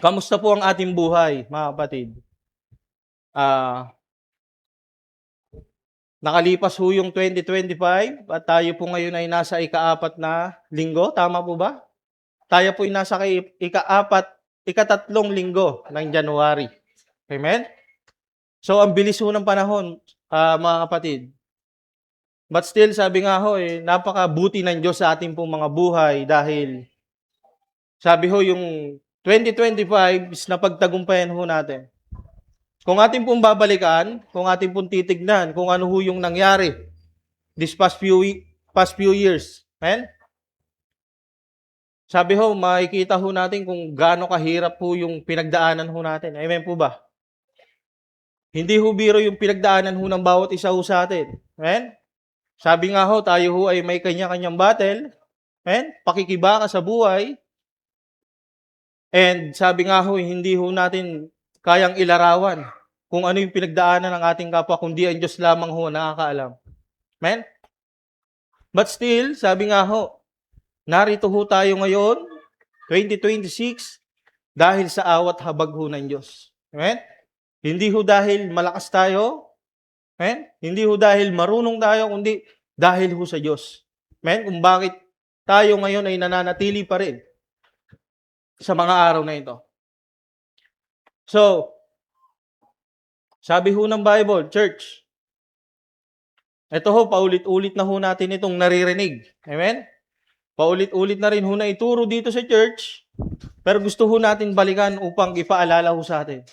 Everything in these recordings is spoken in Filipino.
Kamusta po ang ating buhay, mga kapatid? Ah, Nakalipas ho yung 2025 at tayo po ngayon ay nasa ika-4 na linggo, tama po ba? Tayo po ay nasa ika-4, ika-3 linggo ng January. Amen? So, ang bilis ho ng panahon, mga kapatid. But still, sabi nga ho, napakabuti ng Diyos sa ating pong mga buhay dahil sabi ho, yung 2025 is napagtagumpayan ho natin. Kung ating pong babalikan, kung ating pong titignan, kung ano ho yung nangyari this past few years. Amen? Sabi ho, makikita ho natin kung gaano kahirap ho yung pinagdaanan ho natin. Amen po ba? Hindi ho biro yung pinagdaanan ho ng bawat isa ho sa atin. Amen? Sabi nga ho, tayo ho ay may kanya-kanyang battle. Amen? Pakikibaka sa buhay. And sabi nga ho, hindi ho natin kayang ilarawan kung ano yung pinagdaanan ng ating kapwa, kundi ang Diyos lamang ho nakakaalam. Amen? But still, sabi nga ho, narito ho tayo ngayon, 2026, dahil sa awat habag ho ng Diyos. Amen? Hindi ho dahil malakas tayo, amen? Hindi ho dahil marunong tayo, kundi dahil ho sa Diyos. Amen? Kung bakit tayo ngayon ay nananatili pa rin sa mga araw na ito. So, sabi ho ng Bible, church, ito ho, paulit-ulit na ho natin itong naririnig. Amen? Paulit-ulit na rin ho na ituro dito sa church, pero gusto ho natin balikan upang ipaalala ho sa atin.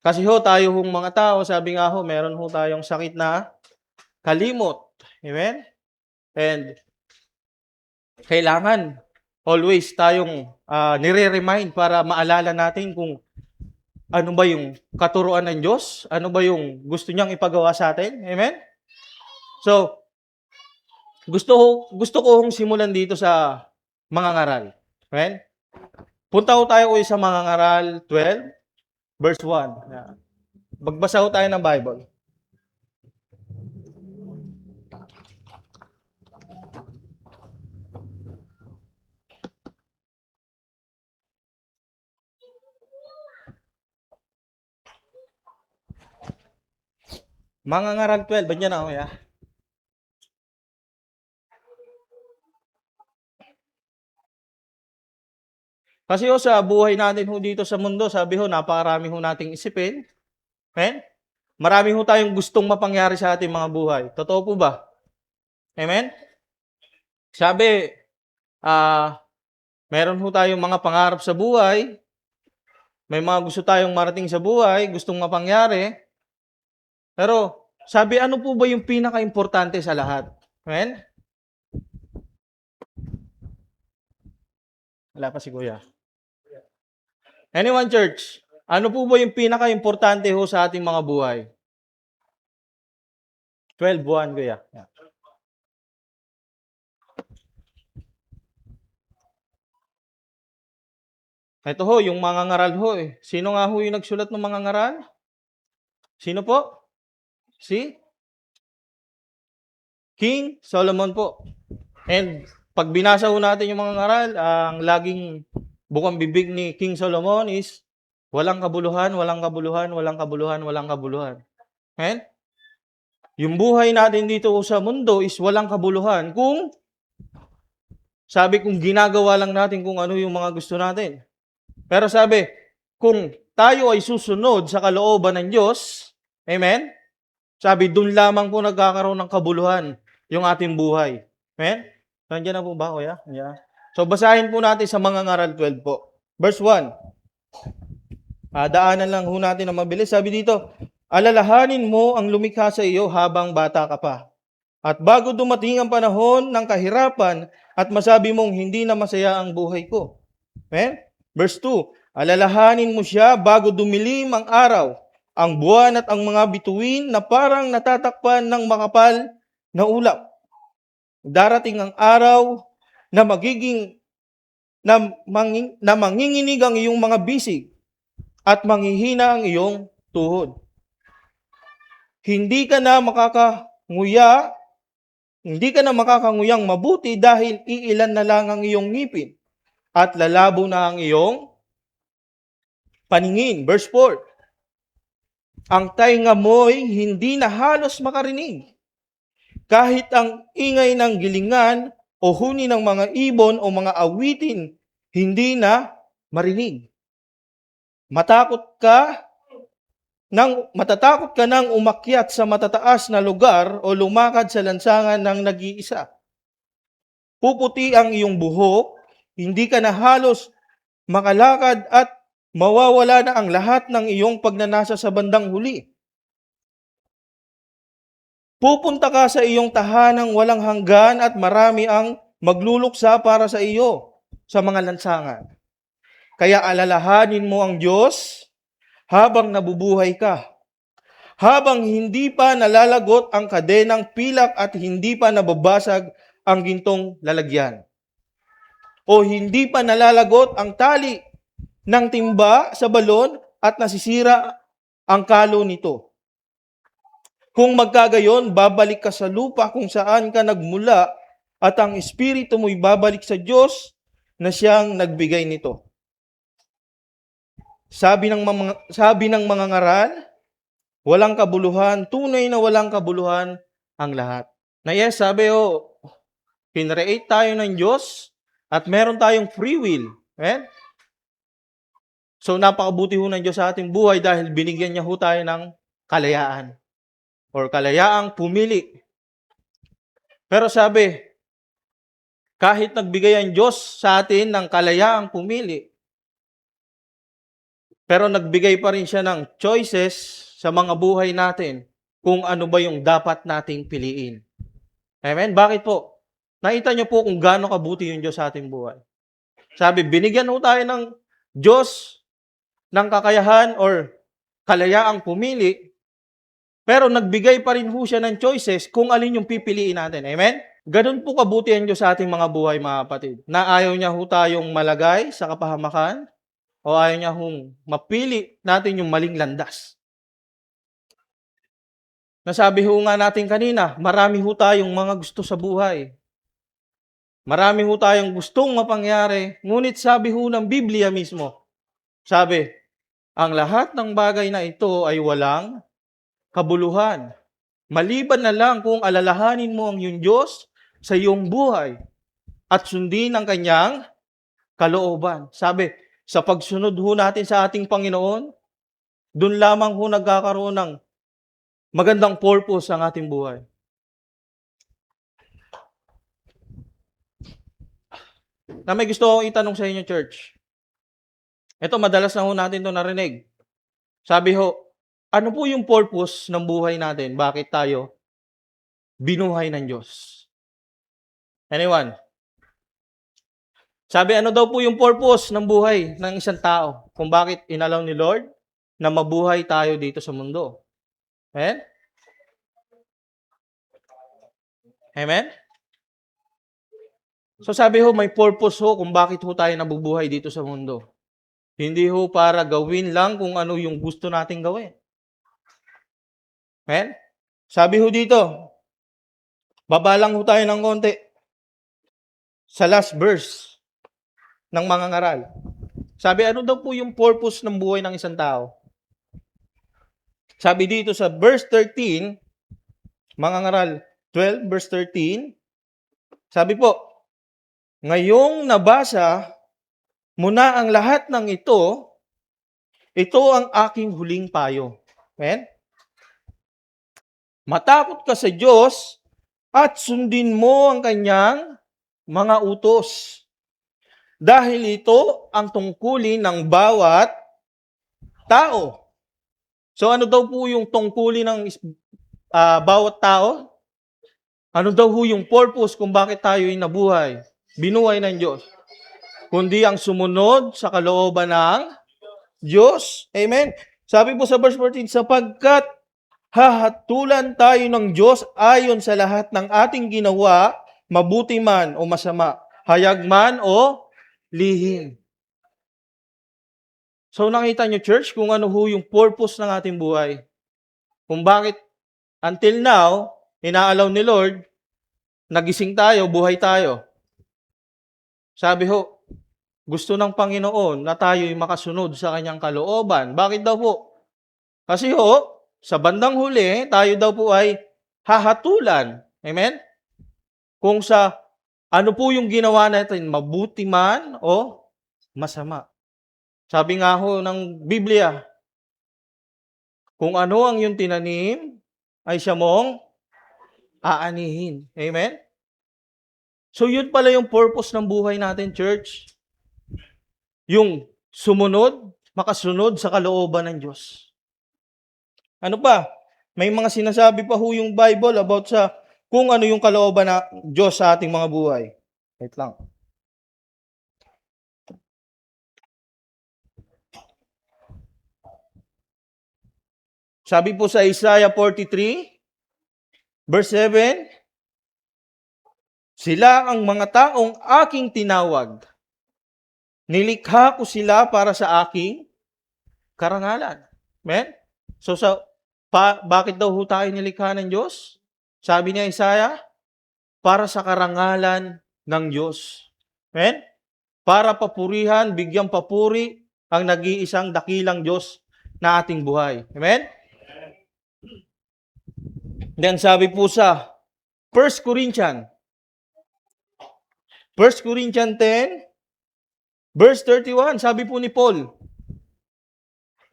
Kasi ho, tayo hong mga tao, sabi nga ho, meron ho tayong sakit na kalimot. Amen? And kailangan always tayong nire-remind para maalala natin kung ano ba yung katuruan ng Diyos, ano ba yung gusto niyang ipagawa sa atin. Amen? So, gusto ko hong simulan dito sa mga ngaral. Amen? Punta ho tayo sa mga ngaral 12, verse 1. Yeah. Magbasa ho tayo ng Bible. Mga ngaral 12, ba't yan ako, ya? Kasi ho, sa buhay natin ho dito sa mundo, sabi ho, napakarami ho nating isipin. Amen? Marami ho tayong gustong mapangyari sa ating mga buhay. Totoo po ba? Amen? Sabi, meron ho tayong mga pangarap sa buhay. May mga gusto tayong marating sa buhay, gustong mapangyari. Pero, sabi, ano po ba yung pinaka-importante sa lahat? Amen? Wala pa si Kuya. Anyone, church? Ano po ba yung pinaka-importante ho sa ating mga buhay? 12:1, Kuya. Yeah. Ito ho, yung mga ngaral ho eh. Sino nga ho yung nagsulat ng mga ngaral? Sino po? Si King Solomon po. And pag binasa ho natin yung mga ngaral, ang laging bukang bibig ni King Solomon is walang kabuluhan, walang kabuluhan, walang kabuluhan, walang kabuluhan. Amen? Yung buhay natin dito sa mundo is walang kabuluhan kung sabi kung ginagawa lang natin kung ano yung mga gusto natin. Pero sabi, kung tayo ay susunod sa kalooban ng Diyos, amen? Sabi, dun lamang po nagkakaroon ng kabuluhan yung ating buhay. Amen? Nandiyan na po ba, Kuya? Yeah. So, basahin po natin sa mga ngaral 12 po. Verse 1. Daanan lang ho natin na mabilis. Sabi dito, alalahanin mo ang lumikha sa iyo habang bata ka pa. At bago dumating ang panahon ng kahirapan at masabi mong hindi na masaya ang buhay ko. Amen? Verse 2, alalahanin mo siya bago dumilim ang araw, ang buwan at ang mga bituin na parang natatakpan ng makapal na ulap. Darating ang araw na manginginig ang iyong mga bisig at manghihina ang iyong tuhod. Hindi ka na makakanguyang mabuti dahil iilan na lang ang iyong ngipin at lalabo na ang iyong paningin. Verse 4, ang tainga mo'y hindi na halos makarinig. Kahit ang ingay ng gilingan o huni ng mga ibon o mga awitin, hindi na marinig. Matatakot ka nang umakyat sa matataas na lugar o lumakad sa lansangan ng nag-iisa. Puputi ang iyong buhok, hindi ka na halos makalakad at mawawala na ang lahat ng iyong pagnanasa sa bandang huli. Pupunta ka sa iyong tahanang walang hanggan at marami ang magluluksa para sa iyo sa mga lansangan. Kaya alalahanin mo ang Diyos habang nabubuhay ka. Habang hindi pa nalalagot ang kadenang pilak at hindi pa nababasag ang gintong lalagyan. O hindi pa nalalagot ang tali ng timba sa balon at nasisira ang kalo nito. Kung magkagayon, babalik ka sa lupa kung saan ka nagmula at ang espiritu mo'y babalik sa Diyos na siyang nagbigay nito. Sabi ng mga ngaral, walang kabuluhan, tunay na walang kabuluhan ang lahat. Na yes, sabi kinreate tayo ng Diyos at meron tayong free will. Amen? So napakabuti ho ng Diyos sa ating buhay dahil binigyan niya ho tayo ng kalayaan or kalayaang pumili. Pero sabi, kahit nagbigay ang Diyos sa atin ng kalayaang pumili, pero nagbigay pa rin siya ng choices sa mga buhay natin kung ano ba yung dapat nating piliin. Amen? Bakit po? Nakita niyo po kung gaano kabuti yung Diyos sa ating buhay. Sabi, binigyan ho tayo ng Diyos ng kakayahan or kalayaang pumili, pero nagbigay pa rin ho siya ng choices kung alin yung pipiliin natin. Amen? Ganun po kabuti ang Diyos sa ating mga buhay, mga kapatid. Na ayaw niya ho tayong malagay sa kapahamakan o ayaw niya hong mapili natin yung maling landas. Nasabi ho nga natin kanina, marami ho tayong mga gusto sa buhay. Marami ho tayong gustong mapangyari, ngunit sabi ho ng Biblia mismo, sabi, ang lahat ng bagay na ito ay walang kabuluhan. Maliban na lang kung alalahanin mo ang iyong Diyos sa iyong buhay at sundin ang kanyang kalooban. Sabi, sa pagsunod ho natin sa ating Panginoon, doon lamang ho nagkakaroon ng magandang purpose ang ating buhay. Na may gusto akong itanong sa inyo, church. Ito, madalas na ho natin ito narinig. Sabi ho, ano po yung purpose ng buhay natin? Bakit tayo binuhay ng Diyos? Anyone? Sabi, ano daw po yung purpose ng buhay ng isang tao? Kung bakit inalaw ni Lord na mabuhay tayo dito sa mundo? Amen? Amen? So sabi ho, may purpose ho kung bakit ho tayo nabubuhay dito sa mundo. Hindi ho para gawin lang kung ano yung gusto nating gawin. Amen? Sabi ho dito, babalang ho tayo ng konti sa last verse ng mga ngaral. Sabi, ano daw po yung purpose ng buhay ng isang tao? Sabi dito sa verse 13, mga ngaral 12, verse 13, sabi po, ngayong nabasa mo na ang lahat ng ito ang aking huling payo. Amen? Matakot ka sa Diyos at sundin mo ang kanyang mga utos. Dahil ito ang tungkulin ng bawat tao. So ano daw po yung tungkulin ng bawat tao? Ano daw po yung purpose kung bakit tayo ay nabuhay? Binuhay ng Diyos. Kundi ang sumunod sa kalooban ng Diyos. Amen? Sabi po sa verse 14, sapagkat hahatulan tayo ng Diyos ayon sa lahat ng ating ginawa, mabuti man o masama, hayag man o lihim. So nakita nyo, church, kung ano ho yung purpose ng ating buhay. Kung bakit until now, inaalaw ni Lord, nagising tayo, buhay tayo. Sabi ho, gusto ng Panginoon na tayo'y makasunod sa kanyang kalooban. Bakit daw po? Kasi sa bandang huli, tayo daw po ay hahatulan. Amen? Kung sa ano po yung ginawa natin, mabuti man o masama. Sabi nga ng Biblia, kung ano ang iyong tinanim, ay siya mong aanihin. Amen? So yun pala yung purpose ng buhay natin, church. Yung makasunod sa kalooban ng Diyos. Ano pa? May mga sinasabi pa yung Bible about sa kung ano yung kalooban ng Diyos sa ating mga buhay. Wait lang. Sabi po sa Isaiah 43, verse 7, sila ang mga taong aking tinawag. Nilikha ko sila para sa aking karangalan. Amen? So, bakit daw tayo nilikha ng Diyos? Sabi niya Isaiah, para sa karangalan ng Diyos. Amen? Para papurihan, bigyang papuri ang nag-iisang dakilang Diyos na ating buhay. Amen? Then sabi po sa 1 Corinthians 10, verse 31, sabi po ni Paul,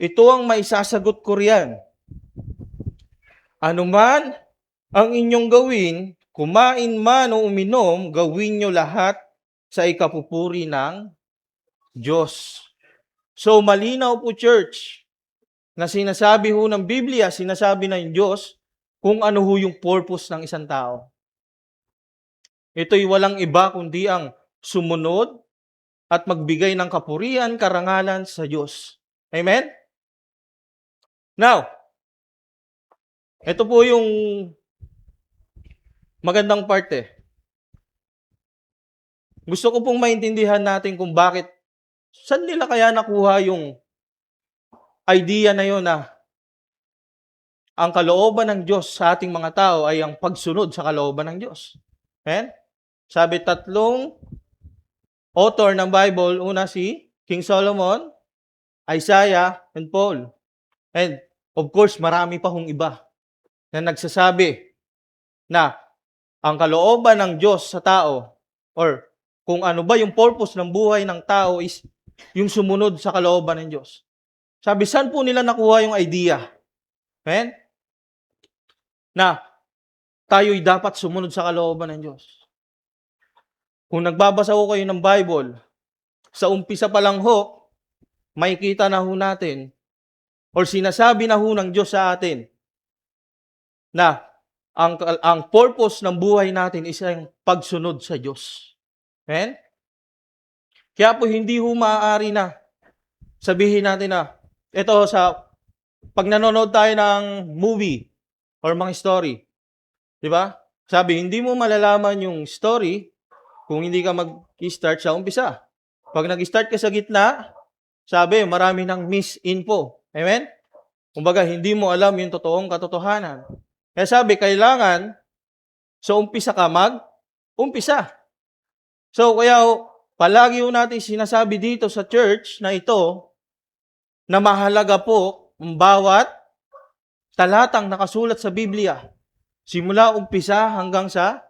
ito ang maisasagot ko riyan. Ano man ang inyong gawin, kumain man o uminom, gawin nyo lahat sa ikapupuri ng Diyos. So malinaw po, church, na sinasabi ng Biblia, sinasabi ng Diyos, kung ano yung purpose ng isang tao. Ito'y walang iba kundi ang sumunod at magbigay ng kapurihan, karangalan sa Diyos. Amen? Now, ito po yung magandang part Gusto ko pong maintindihan natin kung bakit, saan nila kaya nakuha yung idea na yun na ang kalooban ng Diyos sa ating mga tao ay ang pagsunod sa kalooban ng Diyos. Amen? Sabi tatlong author ng Bible, una si King Solomon, Isaiah, and Paul. And of course, marami pa iba na nagsasabi na ang kalooban ng Diyos sa tao or kung ano ba yung purpose ng buhay ng tao is yung sumunod sa kalooban ng Diyos. Sabi, saan po nila nakuha yung idea? Amen? Na tayo'y dapat sumunod sa kalooban ng Diyos. Kung nagbabasa kayo ng Bible, sa umpisa pa lang makikita na natin or sinasabi na ng Diyos sa atin na ang purpose ng buhay natin is ang pagsunod sa Diyos. Amen? Kaya po hindi maaari na sabihin natin na ito pag nanonood tayo ng movie or mga story, di ba? Sabi, hindi mo malalaman yung story kung hindi ka mag-start sa umpisa. Pag nag-start ka sa gitna, sabi, marami ng misinfo. Amen? Kumbaga, hindi mo alam yung totoong katotohanan. Kaya sabi, kailangan sa umpisa ka mag-umpisa. So, kaya palagi natin sinasabi dito sa church na ito, na mahalaga po ang bawat talatang nakasulat sa Biblia. Simula umpisa hanggang sa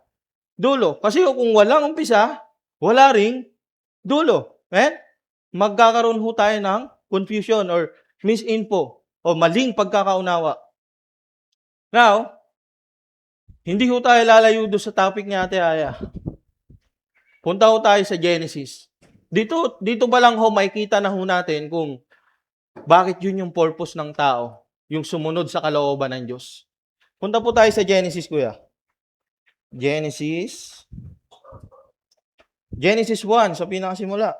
dulo. Kasi kung walang umpisa, wala ring dulo. Magkakaroon tayo ng confusion or misinfo o maling pagkakaunawa. Now, hindi tayo lalayo doon sa topic ni Ate Aya. Punta tayo sa Genesis. Dito pa lang makikita na natin kung bakit yun yung purpose ng tao, yung sumunod sa kalooban ng Diyos. Punta po tayo sa Genesis, kuya. Genesis 1, sa pinakasimula.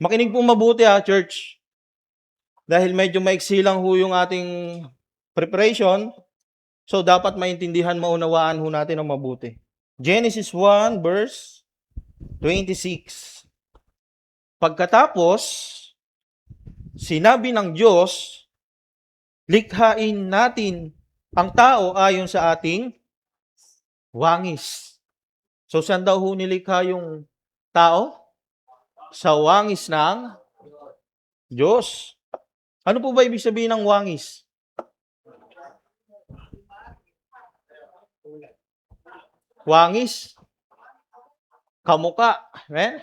Makinig po mabuti church. Dahil medyo maiksi lang yung ating preparation, so dapat maintindihan, maunawaan natin ang mabuti. Genesis 1, verse 26. Pagkatapos, sinabi ng Diyos, likhain natin ang tao ayon sa ating wangis. So, saan daw ho nilikha yung tao? Sa wangis ng Diyos. Ano po ba ibig sabihin ng wangis? Wangis, kamuka. Amen?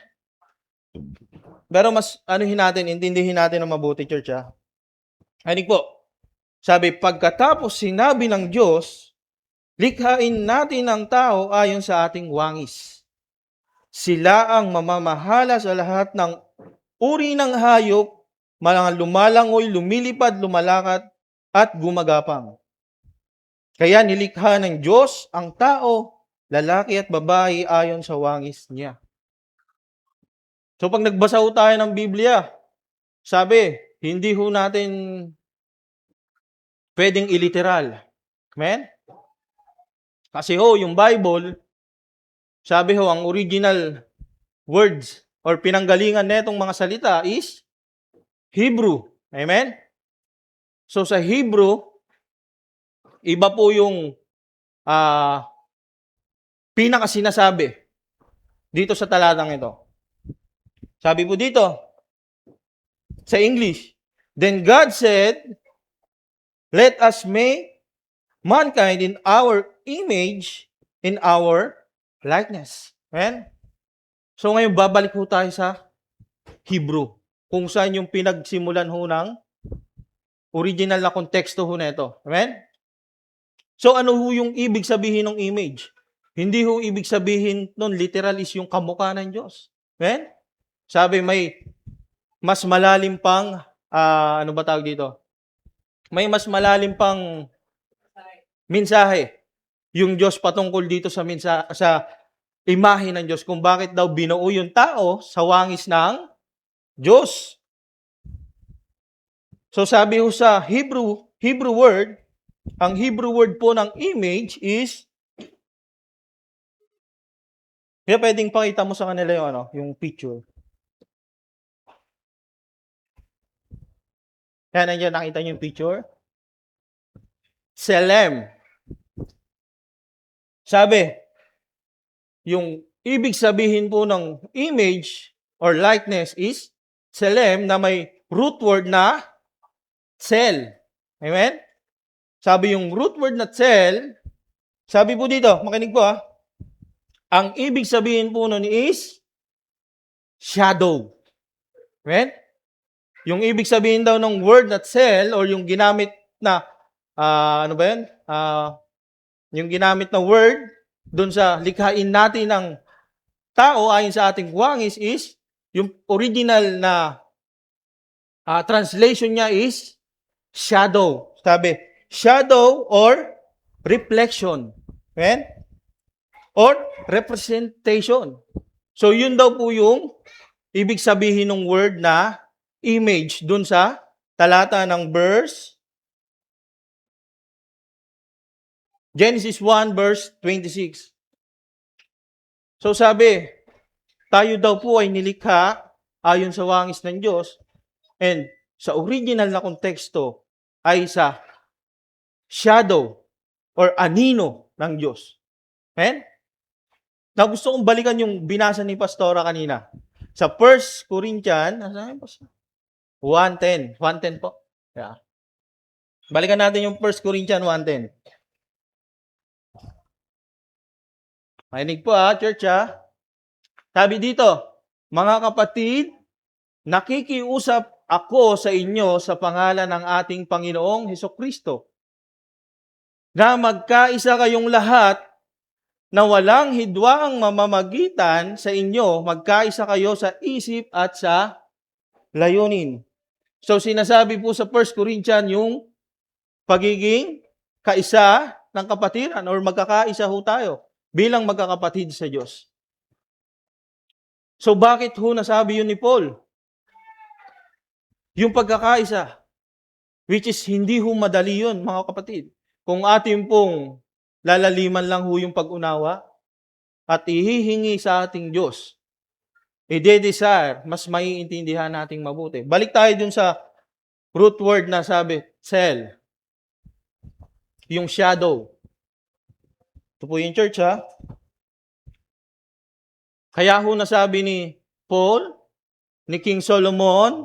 Pero mas anuhin natin, intindihin natin ng mabuti, church, ha? Anig po. Sabi, pagkatapos sinabi ng Diyos, likhain natin ang tao ayon sa ating wangis. Sila ang mamamahala sa lahat ng uri ng hayop, mga lumalangoy, lumilipad, lumalakad, at gumagapang. Kaya nilikha ng Diyos ang tao, lalaki at babae ayon sa wangis niya. So pag nagbasa ho tayo ng Biblia, sabi, hindi ho natin pwedeng iliteral. Amen? Kasi ho, yung Bible, sabi ho, ang original words or pinanggalingan netong mga salita is Hebrew. Amen? So sa Hebrew, iba po yung pinakasinasabi dito sa talatang ito. Sabi po dito, sa English, then God said, let us make mankind in our image, in our likeness. Amen? So ngayon, babalik po tayo sa Hebrew, kung saan yung pinagsimulan ho ng original na konteksto ho nito. Amen? So ano ho yung ibig sabihin ng image? Hindi ho ibig sabihin nun literal is yung kamukha ng Diyos. Amen? Sabi may mas malalim pang, ano ba tawag dito? May mas malalim pang mensahe yung Diyos patungkol dito sa imahe ng Diyos kung bakit daw binuo yung tao sa wangis ng Diyos. So sabi ho sa Hebrew word, ang Hebrew word po ng image is, kaya pwedeng pakita mo sa kanila yung, yung picture. Yan, nandiyan, nakita niyo yung picture? Selem. Sabi, yung ibig sabihin po ng image or likeness is selem na may root word na cell. Amen? Sabi yung root word na cell, sabi po dito, makinig po ang ibig sabihin po nun is shadow. Amen? Yung ibig sabihin daw ng word na cell or yung ginamit na, ano ba yun? Yung ginamit na word dun sa likhain natin ng tao ayon sa ating wangis is, yung original na translation niya is shadow. Sabi, shadow or reflection. Amen? Or representation. So yun daw po yung ibig sabihin ng word na image dun sa talata ng verse Genesis 1 verse 26. So sabi, tayo daw po ay nilikha ayon sa wangis ng Diyos and sa original na konteksto ay sa shadow or anino ng Diyos. Amen? Na gusto kong balikan yung binasa ni Pastora kanina. Sa 1 Corinthians, 1:10. 1:10 po. Yeah. Balikan natin yung 1 Corinthians 1:10. Makinig po church Sabi dito, mga kapatid, nakikiusap ako sa inyo sa pangalan ng ating Panginoong Hesukristo na magkaisa kayong lahat na walang hidwaang mamamagitan sa inyo, magkaisa kayo sa isip at sa layunin. So sinasabi po sa 1 Corinthians yung pagiging kaisa ng kapatiran or magkakaisa ho tayo bilang magkakapatid sa Diyos. So bakit ho nasabi yun ni Paul? Yung pagkakaisa, which is hindi ho madali yun mga kapatid. Kung atin pong lalaliman lang ho yung pag-unawa at ihihingi sa ating Diyos, i-desire, mas maiintindihan nating mabuti. Balik tayo dun sa root word na sabi, cell. Yung shadow. Ito po yung church Kaya ho nasabi ni Paul, ni King Solomon,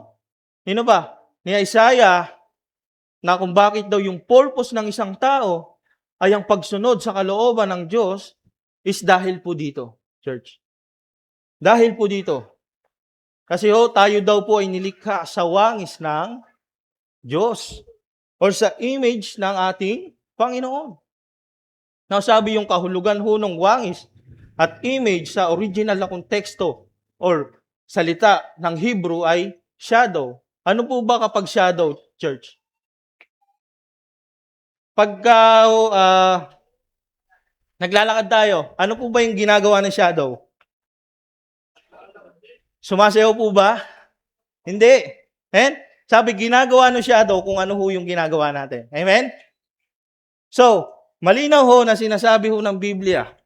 sino ba? Ni Isaiah, na kung bakit daw yung purpose ng isang tao ay ang pagsunod sa kalooban ng Diyos is dahil po dito, church. Dahil po dito. Kasi tayo daw po ay nilikha sa wangis ng Diyos or sa image ng ating Panginoon. Now, sabi yung kahulugan ho ng wangis at image sa original na konteksto or salita ng Hebrew ay shadow. Ano po ba kapag shadow, church? Pagka naglalakad tayo, ano po ba yung ginagawa ng shadow? Sumasayaw po ba? Hindi. Amen? Sabi, ginagawa ng shadow kung ano ho yung ginagawa natin. Amen? So, malinaw ho na sinasabi ho ng Biblia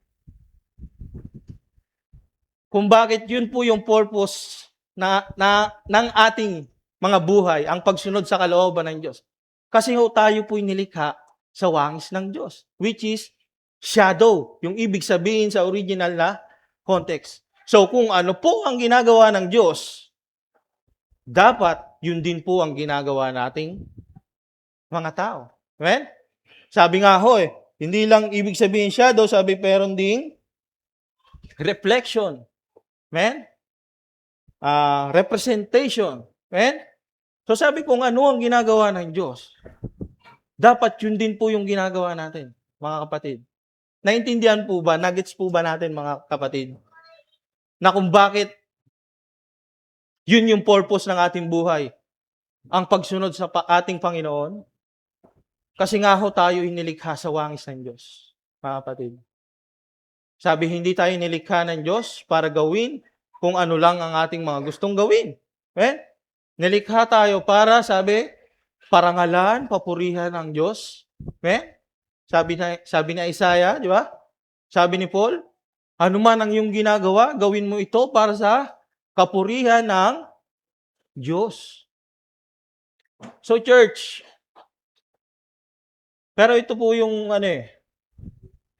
kung bakit yun po yung purpose ng ating mga buhay, ang pagsunod sa kalooban ng Diyos. Kasi ho tayo po'y nilikha sa wangis ng Diyos, which is shadow, yung ibig sabihin sa original na context. So kung ano po ang ginagawa ng Diyos, dapat yun din po ang ginagawa nating mga tao. Amen? Sabi nga ho hindi lang ibig sabihin shadow, sabi pero ding reflection. Amen? Representation. Amen? So sabi ko ano ang ginagawa ng Diyos? Dapat yun din po yung ginagawa natin, mga kapatid. Naintindihan po ba? Nuggets po ba natin, mga kapatid? Na kung bakit yun yung purpose ng ating buhay. Ang pagsunod sa ating Panginoon. Kasi nga ho tayo inilikha sa wangis ng Diyos, mga kapatid. Sabi, hindi tayo nilikha ng Diyos para gawin kung ano lang ang ating mga gustong gawin. Nilikha tayo para, sabi, parangalan, papurihan ng Diyos. Sabi ni Isaiah, di ba? Sabi ni Paul, ano man ang iyong ginagawa, gawin mo ito para sa kapurihan ng Diyos. So church, pero ito po yung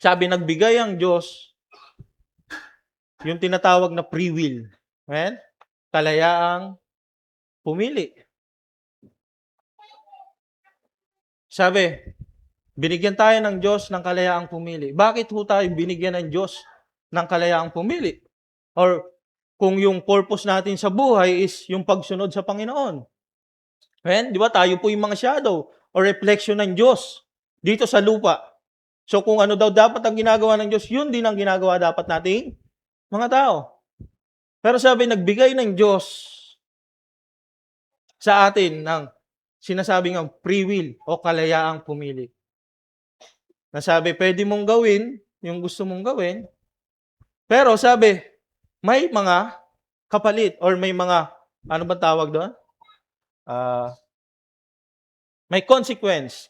sabi nagbigay ang Diyos, yung tinatawag na free will. Amen? Kalayaang pumili. Sabi, binigyan tayo ng Diyos ng kalayaang pumili. Bakit ho tayo binigyan ng Diyos ng kalayaang pumili? Or kung yung purpose natin sa buhay is yung pagsunod sa Panginoon. Amen? Di ba? Tayo po yung mga shadow or reflection ng Diyos dito sa lupa. So kung ano daw dapat ang ginagawa ng Diyos, yun din ang ginagawa dapat nating mga tao. Pero sabi, nagbigay ng Diyos sa atin ng sinasabing ang free will o kalayaang pumili. Nasabi, pwede mong gawin yung gusto mong gawin, pero sabi, may mga kapalit or may mga, ano ba tawag doon? May consequence.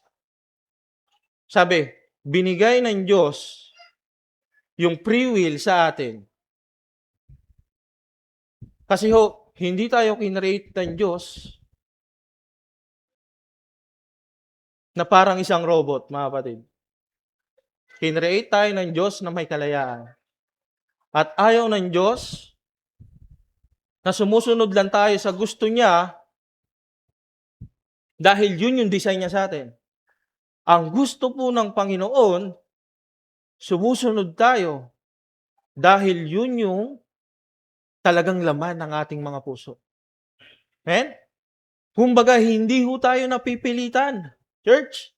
Sabi, binigay ng Diyos yung free will sa atin. Kasi hindi tayo kinreate ng Diyos na parang isang robot, mga kapatid. Kinreate tayo ng Diyos na may kalayaan. At ayaw ng Diyos na sumusunod lang tayo sa gusto niya dahil yun yung design niya sa atin. Ang gusto po ng Panginoon, sumusunod tayo dahil yun yung talagang laman ng ating mga puso. Amen? Kumbaga, hindi ho tayo napipilitan, church,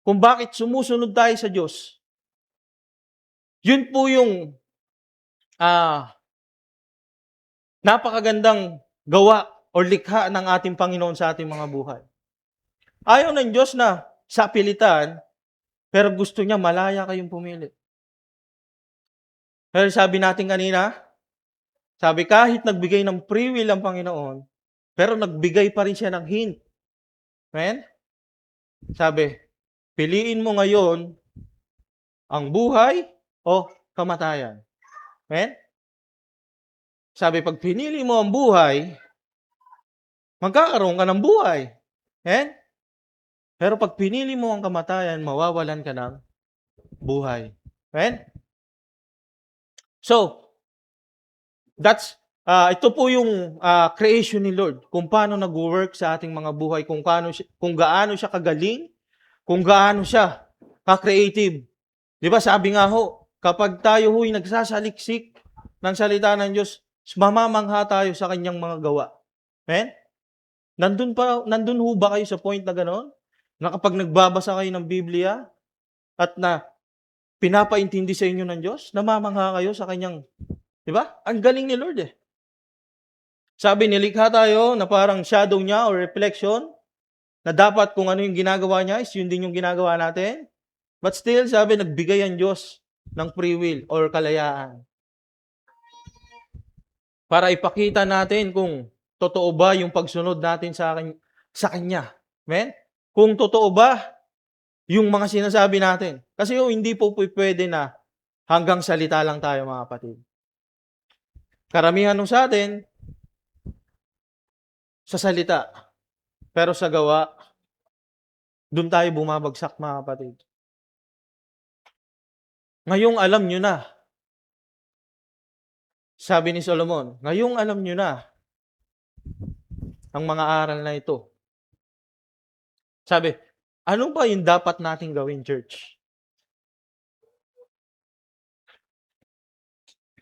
kung bakit sumusunod tayo sa Diyos. Yun po yung napakagandang gawa o likha ng ating Panginoon sa ating mga buhay. Ayaw ng Diyos na sa pilitan, pero gusto niya malaya kayong pumili. Pero sabi natin kanina, sabi kahit nagbigay ng free will ang Panginoon, pero nagbigay pa rin siya ng hint. Amen? Sabi, piliin mo ngayon ang buhay o kamatayan. Amen? Sabi, pag pinili mo ang buhay, magkakaroon ka ng buhay. Amen? Pero pag pinili mo ang kamatayan, mawawalan ka ng buhay. Amen? So, Ito po yung creation ni Lord, kung paano nag-work sa ating mga buhay, kung gaano siya kagaling, kung gaano siya ka-creative. Di ba sabi nga ho, kapag tayo ho'y nagsasaliksik ng salita ng Diyos, mamamangha tayo sa kanyang mga gawa. Amen? Nandun ho ba kayo sa point na gano'n? Na kapag nagbabasa kayo ng Biblia at na pinapaintindi sa inyo ng Diyos, namamangha kayo sa kanyang, di ba? Ang galing ni Lord eh. Sabi, nilikha tayo na parang shadow niya or reflection, na dapat kung ano yung ginagawa niya is yun din yung ginagawa natin. But still, sabi, nagbigay ang Diyos ng free will or kalayaan. Para ipakita natin kung totoo ba yung pagsunod natin sa Kanya. Amen? Kung totoo ba yung mga sinasabi natin. Kasi hindi po pwede na hanggang salita lang tayo, mga kapatid. Karamihan nung sa atin, sa salita. Pero sa gawa, doon tayo bumabagsak, mga kapatid. Ngayong alam nyo na. Sabi ni Solomon, ngayong alam nyo na ang mga aral na ito. Sabi, ano ba yung dapat nating gawin, church?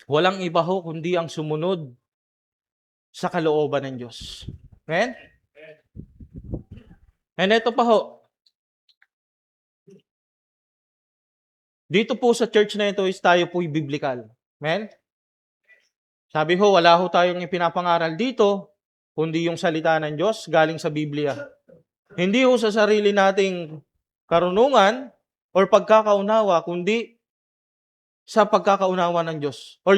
Walang iba ho kundi ang sumunod sa kalooban ng Diyos. Amen? And ito pa ho. Dito po sa church na ito is tayo po'y biblical. Amen? Sabi ho, wala ho tayong ipinapangaral dito, kundi yung salita ng Diyos galing sa Biblia. Hindi ho sa sarili nating karunungan or pagkakaunawa, kundi sa pagkakaunawa ng Diyos. Or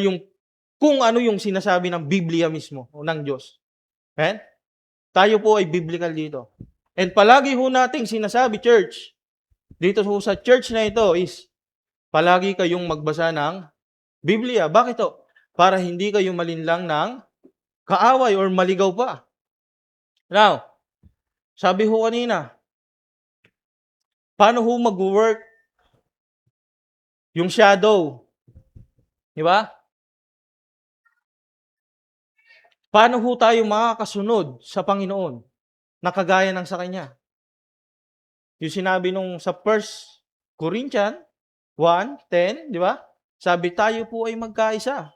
kung ano yung sinasabi ng Biblia mismo o ng Diyos. Amen? Tayo po ay biblical dito. And palagi ho nating sinasabi, church, dito ho sa church na ito is, palagi kayong magbasa ng Biblia. Bakit to? Para hindi kayo malinlang ng kaaway or maligaw pa. Now, sabi ho kanina, paano ho mag-work yung shadow? Di ba? Paano ho tayo makakasunod sa Panginoon na kagaya ng sa Kanya? Yung sinabi nung sa 1 Corinthians 1:10, di ba? Sabi tayo po ay magkaisa.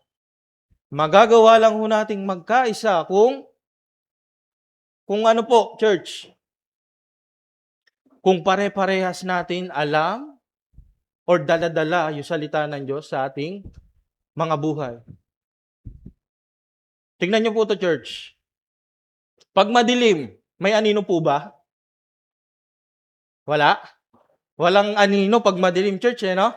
Magagawa lang ho nating magkaisa kung ano po, church? Kung pare-parehas natin alam or dala-dala yung salita ng Diyos sa ating mga buhay. Tingnan niyo po to, church. Pag madilim, may anino po ba? Wala? Walang anino pag madilim, church, no?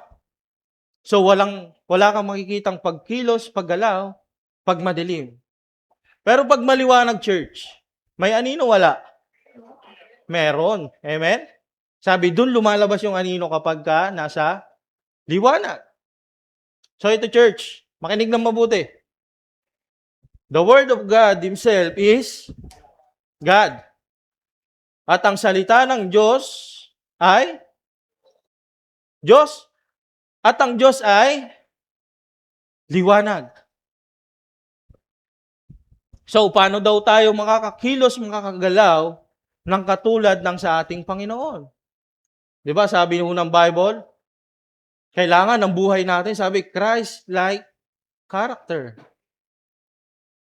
So, wala kang makikitang pagkilos, paggalaw, pag madilim. Pero pag maliwanag, church, may anino, wala? Meron. Amen? Sabi, dun lumalabas yung anino kapag ka nasa liwanag. So, ito, church, makinig ng mabuti. The Word of God Himself is God. At ang salita ng Diyos ay Diyos. At ang Diyos ay liwanag. So, paano daw tayo makakakilos, makakagalaw ng katulad ng sa ating Panginoon? Di ba, sabi ng Bible, kailangan ng buhay natin, sabi, Christ-like character.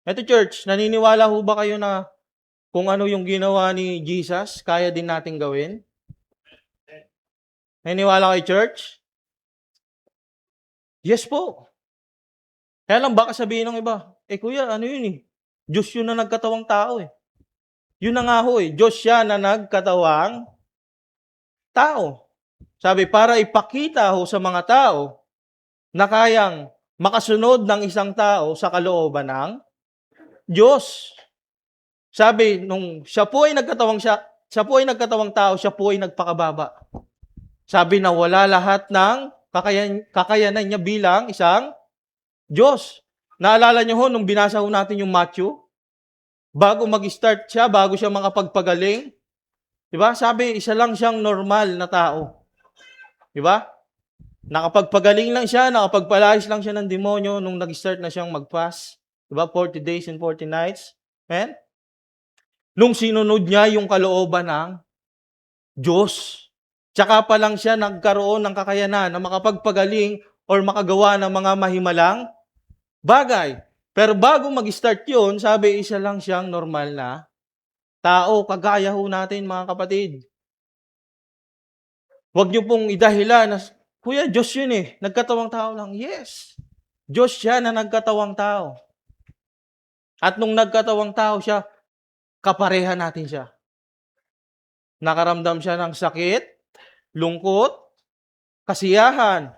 Ito, church, naniniwala ho ba kayo na kung ano yung ginawa ni Jesus, kaya din natin gawin? Naniniwala kayo, church? Yes po. Kaya lang baka sabihin ng iba, kuya, ano yun eh? Diyos yun na nagkatawang tao eh. Yun na nga ho eh. Diyos siya na nagkatawang tao. Sabi, para ipakita ho sa mga tao na kayang makasunod ng isang tao sa kalooban ng Diyos. Sabi, nung siya po ay nagkatawang tao, siya po ay nagpakababa. Sabi na wala lahat ng kakayanan niya bilang isang Diyos. Naalala niyo ho, nung binasa ho natin yung Matthew, bago mag-start siya, bago siya makapagpagaling, di ba? Sabi, isa lang siyang normal na tao. Di ba? Nakapagpagaling lang siya, nakapagpalayas lang siya ng demonyo nung nag-start na siyang mag-fast. Diba? 40 days and 40 nights. Amen? Nung sinunod niya yung kalooban ng Diyos. Tsaka pa lang siya nagkaroon ng kakayanan na makapagpagaling or makagawa ng mga mahimalang bagay. Pero bago mag-start yun, sabi isa lang siyang normal na tao. Kagaya ho natin mga kapatid. Huwag niyo pong idahilan na, Kuya, Diyos yun eh. Nagkatawang tao lang. Yes. Diyos siya na nagkatawang tao. At nung nagkatawang tao siya, kapareha natin siya. Nakaramdam siya ng sakit, lungkot, kasiyahan,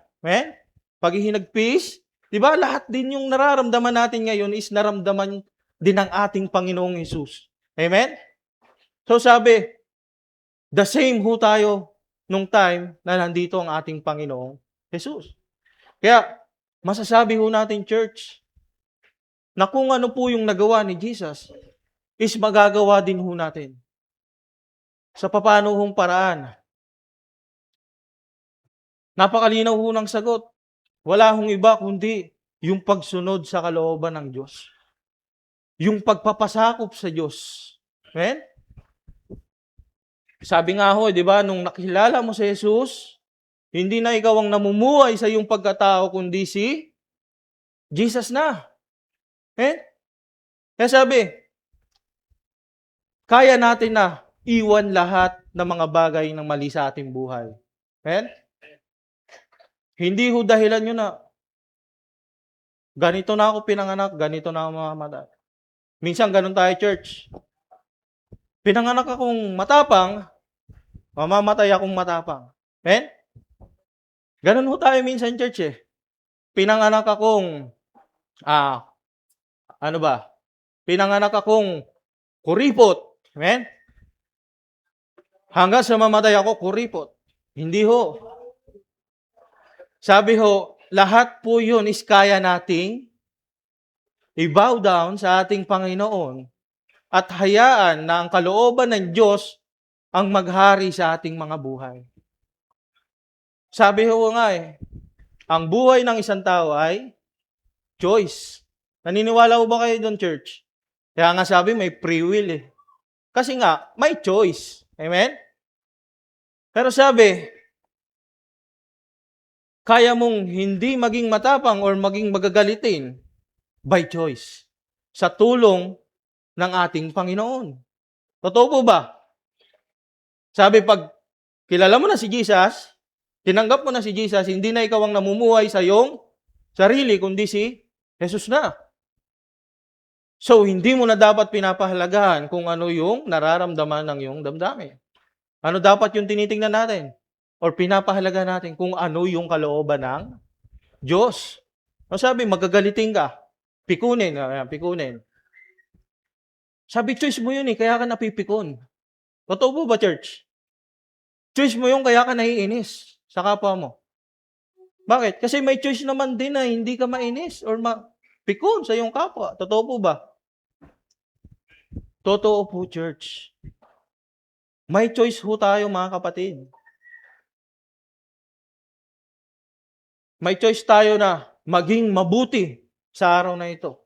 paghihinagpis. Diba? Lahat din yung nararamdaman natin ngayon is naramdaman din ng ating Panginoong Hesus. Amen? So sabi, the same ho tayo nung time na nandito ang ating Panginoong Hesus. Kaya, masasabi ho natin, church, na kung ano po yung nagawa ni Jesus, is magagawa din ho natin. Sa papaano hong paraan. Napakalinaw ho ng sagot. Wala hong iba kundi yung pagsunod sa kalooban ng Diyos. Yung pagpapasakop sa Diyos. Amen? Sabi nga ho, di ba, nung nakilala mo si Jesus, hindi na ikaw ang namumuhay sa iyong pagkatao, kundi si Jesus na. Kaya sabi, kaya natin na iwan lahat ng mga bagay ng mali sa ating buhay. Hindi ho dahilan yun na, ganito na ako pinanganak, ganito na ako mamamatay. Minsan ganun tayo, church. Pinanganak akong matapang, mamamatay akong matapang. Ganun ho tayo minsan, church eh. Pinanganak akong, Pinanganak akong kuripot. Hanggang sa mamatay ako, kuripot. Hindi ho. Sabi ho, lahat po yun is kaya nating i-bow down sa ating Panginoon at hayaan na ang kalooban ng Diyos ang maghari sa ating mga buhay. Sabi ho nga ang buhay ng isang tao ay choice. Naniniwala ho ba kayo doon, church? Kaya nga sabi, may free will eh. Kasi nga, may choice. Amen? Pero sabi, kaya mong hindi maging matapang or maging magagalitin by choice. Sa tulong ng ating Panginoon. Totoo po ba? Sabi, pag kilala mo na si Jesus, tinanggap mo na si Jesus, hindi na ikaw ang namumuhay sa iyong sarili, kundi si Jesus na. So, hindi mo na dapat pinapahalagahan kung ano yung nararamdaman ng iyong damdamin. Ano dapat yung tinitingnan natin? Or pinapahalagahan natin kung ano yung kalooban ng Diyos. No, sabi, magagalitin ka. Pikunin. Sabi, choice mo yun kaya ka napipikon. Totoo po ba, church? Choice mo yun kaya ka naiinis sa kapwa mo. Bakit? Kasi may choice naman din na hindi ka mainis or mapikon sa iyong kapwa. Totoo po ba? Totoo po, church. May choice ho tayo, mga kapatid. May choice tayo na maging mabuti sa araw na ito.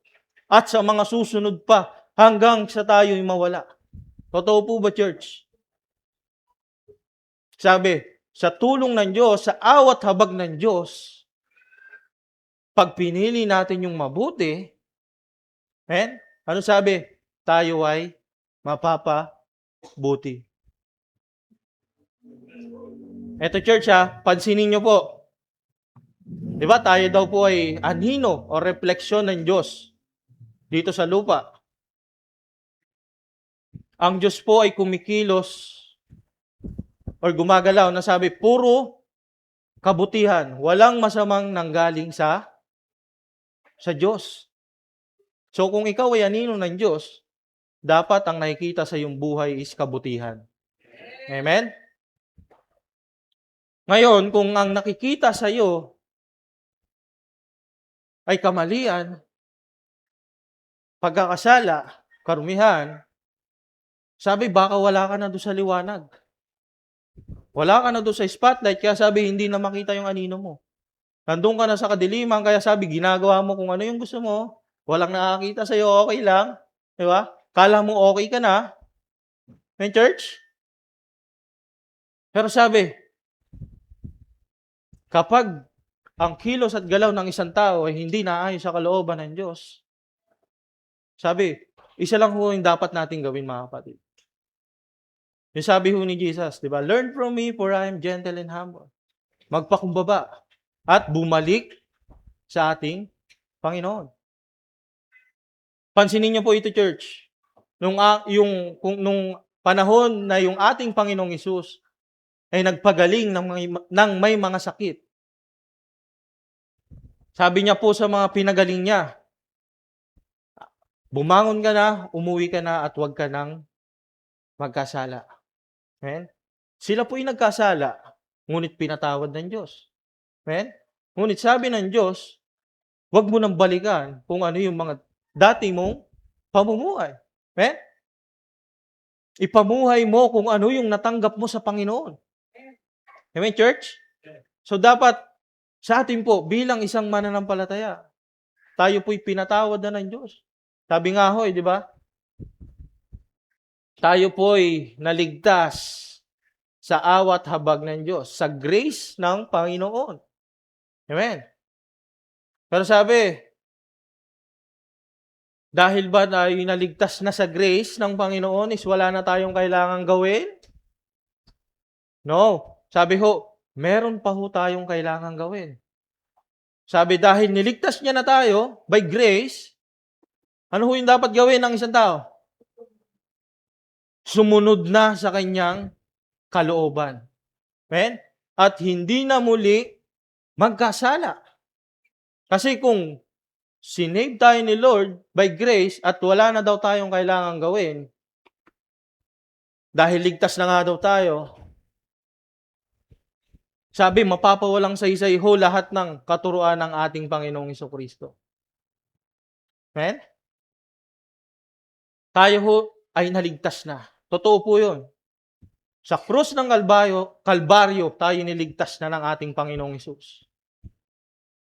At sa mga susunod pa hanggang sa tayo'y mawala. Totoo po ba, church? Sabi, sa tulong ng Diyos, sa awat habag ng Diyos, pag pinili natin yung mabuti, ano sabi? Tayo ay mapapabuti. Eto, church pansinin nyo po. Diba, tayo daw po ay anino o refleksyon ng Diyos dito sa lupa. Ang Diyos po ay kumikilos or gumagalaw na sabi, puro kabutihan. Walang masamang nanggaling sa Diyos. So kung ikaw ay anino ng Diyos, dapat ang nakikita sa iyong buhay is kabutihan. Amen? Ngayon, kung ang nakikita sa iyo ay kamalian, pagkakasala, karumihan, sabi, baka wala ka na doon sa liwanag. Wala ka na doon sa spotlight, kaya sabi, hindi na makita yung anino mo. Nandun ka na sa kadiliman, kaya sabi, ginagawa mo kung ano yung gusto mo, Walang nakakita sa'yo, okay lang. Di ba? Kala mo okay ka na. May church? Pero sabi, kapag ang kilos at galaw ng isang tao ay hindi naayon sa kalooban ng Diyos, sabi, isa lang ho yung dapat nating gawin, mga kapatid. Yung sabi ho ni Jesus, di ba? Learn from me for I am gentle and humble. Magpakumbaba at bumalik sa ating Panginoon. Pansinin niyo po ito, church. Nung panahon na yung ating Panginoong Hesus ay nagpagaling ng may mga sakit. Sabi niya po sa mga pinagaling niya, bumangon ka na, umuwi ka na, at huwag ka nang magkasala. Amen? Sila po yung nagkasala, ngunit pinatawad ng Diyos. Amen? Ngunit sabi ng Diyos, huwag mo nang balikan kung ano yung mga dati mong pamumuhay. Amen? Ipamuhay mo kung ano yung natanggap mo sa Panginoon. Amen, church? So dapat sa atin po, bilang isang mananampalataya, tayo po'y pinatawad na ng Diyos. Sabi nga ho, di ba? Tayo po'y naligtas sa awat habag ng Diyos, sa grace ng Panginoon. Amen? Pero sabi, dahil ba tayo naligtas na sa grace ng Panginoon is wala na tayong kailangang gawin? No. Sabi ho, meron pa ho tayong kailangang gawin. Sabi, dahil niligtas niya na tayo by grace, ano ho yung dapat gawin ng isang tao? Sumunod na sa kanyang kalooban. Amen? At hindi na muli magkasala. Kasi kung sinave tayo ni Lord by grace at wala na daw tayong kailangang gawin, dahil ligtas na nga daw tayo, sabi, mapapawalang saysay ho lahat ng katuruan ng ating Panginoong Hesukristo. Amen? Tayo ho ay naligtas na. Totoo po yun. Sa krus ng Kalbaryo, tayo niligtas na ng ating Panginoong Hesus.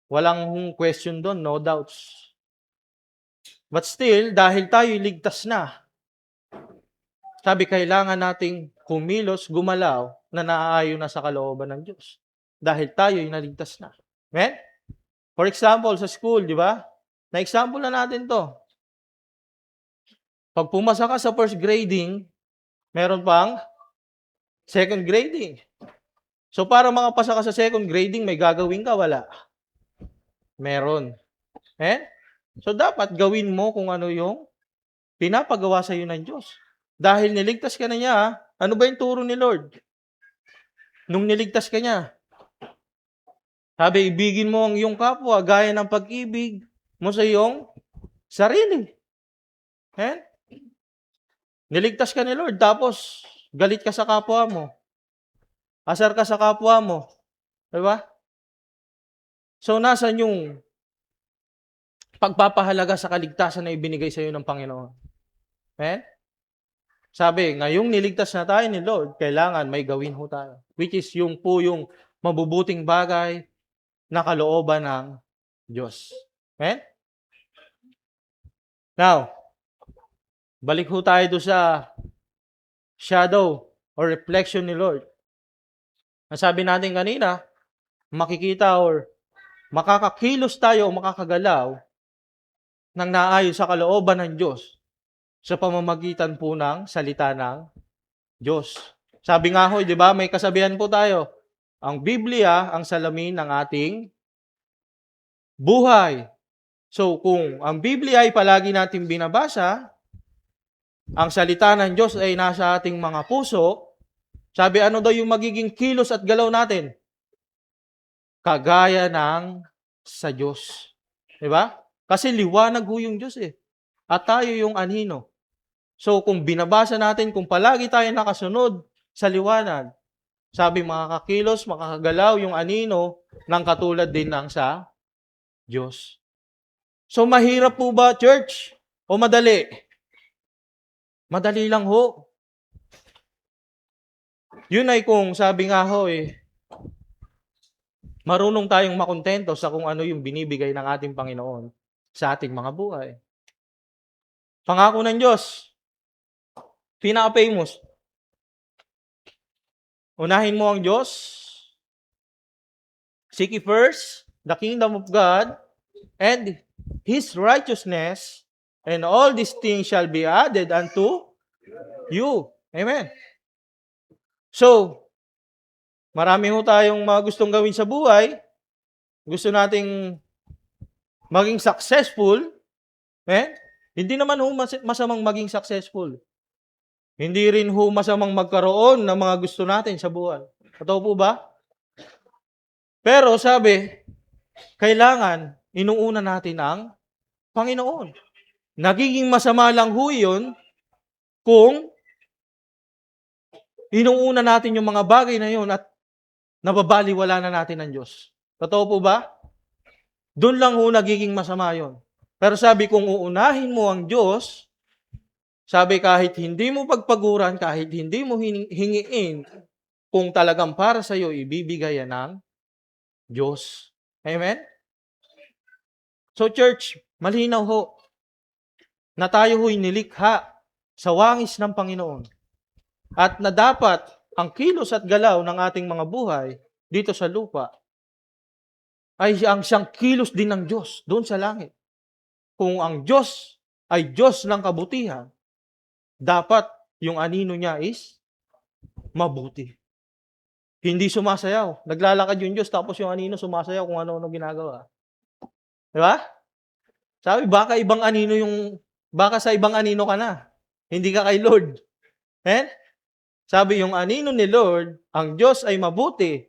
Walang question doon, no doubts. But still, dahil tayo ligtas na, sabi, kailangan nating kumilos, gumalaw, na naaayon na sa kalooban ng Diyos. Dahil tayo ay naligtas na. Amen? For example, sa school, di ba? Na-example na natin to. Pag pumasa ka sa first grading, meron pang second grading. So, para makapasa ka sa second grading, may gagawin ka, wala? Meron. So, dapat gawin mo kung ano yung pinapagawa sa iyo ng Diyos. Dahil niligtas ka na niya, ano ba yung turo ni Lord? Nung niligtas ka niya, sabi, ibigin mo ang iyong kapwa gaya ng pag-ibig mo sa iyong sarili. Niligtas ka ni Lord, tapos galit ka sa kapwa mo. Asar ka sa kapwa mo. Diba? So, nasan yung pagpapahalaga sa kaligtasan na ibinigay sa iyo ng Panginoon? Amen? Sabi, ngayong niligtas na tayo ni Lord, kailangan may gawin ho tayo. Which is yung mabubuting bagay na kalooban ng Diyos. Amen? Now, balik ho tayo doon sa shadow or reflection ni Lord. Nasabi natin kanina, makikita or makakakilos tayo o makakagalaw ng naayon sa kalooban ng Diyos sa pamamagitan po ng salita ng Diyos. Sabi nga ho, di ba, may kasabihan po tayo, ang Biblia ang salamin ng ating buhay. So, kung ang Biblia ay palagi natin binabasa, ang salita ng Diyos ay nasa ating mga puso, sabi, ano daw yung magiging kilos at galaw natin? Kagaya ng sa Diyos. Diba? Kasi liwanag ho yung Diyos eh. At tayo yung anino. So, kung binabasa natin, kung palagi tayo nakasunod sa liwanag, sabi, makakakilos, makakagalaw yung anino ng katulad din ng sa Diyos. So, mahirap po ba, church? O madali? Madali lang ho. Yun ay kung sabi nga ho marunong tayong makontento sa kung ano yung binibigay ng ating Panginoon. sa ating mga buhay. Pangako ng Diyos, pinaka-famous, unahin mo ang Diyos, seek ye first the kingdom of God and His righteousness, and all these things shall be added unto you. Amen. So, marami ho tayong mga gustong gawin sa buhay. Gusto nating maging successful. Hindi naman ho masamang maging successful. Hindi rin ho masamang magkaroon ng mga gusto natin sa buhay. Totoo po ba? Pero sabi, kailangan inuuna natin ang Panginoon. Nagiging masama lang ho yun kung inuuna natin yung mga bagay na yun at nababaliwala na natin ang Diyos. Totoo po ba? Doon lang ho nagiging masama yun. Pero sabi, kung uunahin mo ang Diyos, sabi kahit hindi mo pagpaguran, kahit hindi mo hingiin, kung talagang para sa iyo, ibibigay yan ng Diyos. Amen? So church, malinaw ho na tayo ho'y nilikha sa wangis ng Panginoon. At na dapat ang kilos at galaw ng ating mga buhay dito sa lupa ay ang siyang kilos din ng Diyos doon sa langit. Kung ang Diyos ay Diyos ng kabutihan, dapat yung anino niya is mabuti. Hindi sumasayaw. Naglalakad yung Diyos tapos yung anino sumasayaw kung ano-ano ginagawa. Diba? Sabi, baka sa ibang anino ka na. Hindi ka kay Lord. Sabi, yung anino ni Lord, ang Diyos ay mabuti.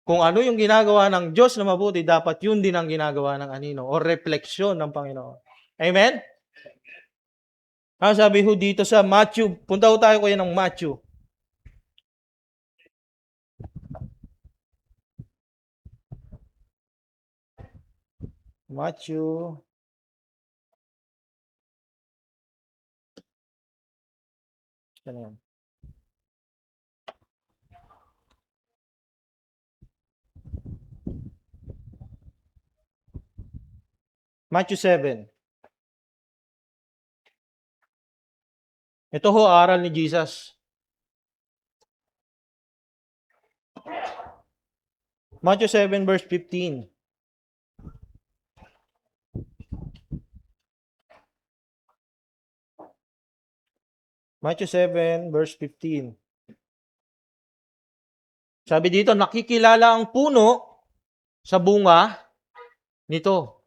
Kung ano yung ginagawa ng Diyos na mabuti, dapat yun din ang ginagawa ng anino o refleksyon ng Panginoon. Amen? Sabi ho dito sa Matthew, punta ho tayo kuya ng Matthew. Matthew. Ano yan? Matthew 7. Ito ho, aral ni Jesus. Matthew 7 verse 15. Matthew 7 verse 15. Sabi dito, nakikilala ang puno sa bunga nito.